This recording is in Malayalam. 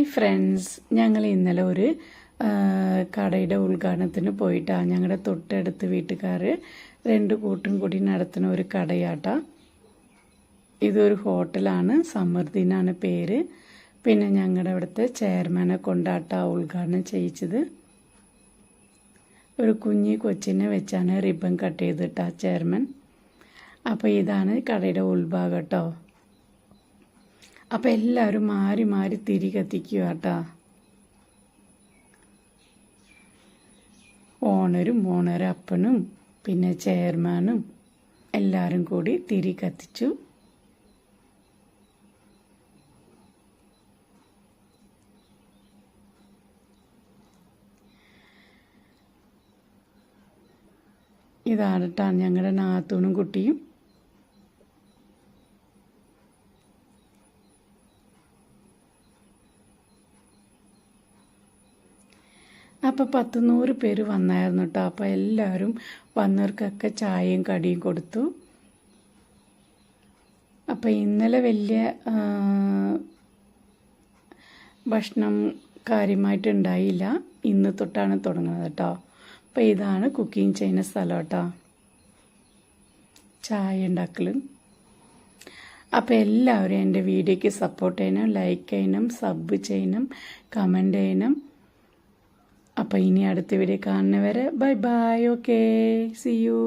ഹായ് ഫ്രണ്ട്സ്, ഞങ്ങൾ ഇന്നലെ ഒരു കടയുടെ ഉദ്ഘാടനത്തിന് പോയിട്ടാണ്. ഞങ്ങളുടെ തൊട്ടടുത്ത് വീട്ടുകാർ 2 കൂട്ടും കൂടി നടത്തുന്ന ഒരു കടയാട്ടാ. ഇതൊരു ഹോട്ടലാണ്, സമൃദ്ധി എന്നാണ് പേര്. പിന്നെ ഞങ്ങളുടെ അവിടുത്തെ ചെയർമാനെ കൊണ്ടാട്ടാ ഉദ്ഘാടനം ചെയ്യിച്ചത്. ഒരു കുഞ്ഞി കൊച്ചിനെ വെച്ചാണ് റിബൺ കട്ട് ചെയ്തിട്ടാ ചെയർമാൻ. അപ്പോൾ ഇതാണ് കടയുടെ ഉൾഭാഗം കേട്ടോ. അപ്പോൾ എല്ലാവരും മാറി മാറി തിരി കത്തിക്കുക കേട്ടോ. ഓണറും അപ്പനും പിന്നെ ചെയർമാനും എല്ലാവരും കൂടി തിരി കത്തിച്ചു. ഇതാണ് കേട്ടോ ഞങ്ങളുടെ നാത്തൂനും കുട്ടിയും. അപ്പോൾ 100 പേര് വന്നായിരുന്നു കേട്ടോ. അപ്പോൾ എല്ലാവരും വന്നവർക്കൊക്കെ ചായയും കടിയും കൊടുത്തു. അപ്പോൾ ഇന്നലെ വലിയ ഭക്ഷണം കാര്യമായിട്ടുണ്ടായില്ല. ഇന്ന് തൊട്ടാണ് തുടങ്ങുന്നത് കേട്ടോ. അപ്പോൾ ഇതാണ് കുക്കിംഗ് ചെയ്യുന്ന സ്ഥലം കേട്ടോ, ചായ ഉണ്ടാക്കലും. അപ്പോൾ എല്ലാവരും എൻ്റെ വീഡിയോയ്ക്ക് സപ്പോർട്ട് ചെയ്യണം, ലൈക്ക് ചെയ്യണം, സബ് ചെയ്യണം, കമൻറ്റ് ചെയ്യണം. അപ്പോൾ ഇനി അടുത്ത വീഡിയോ കാണുന്നവരെ bye bye. Okay, see U.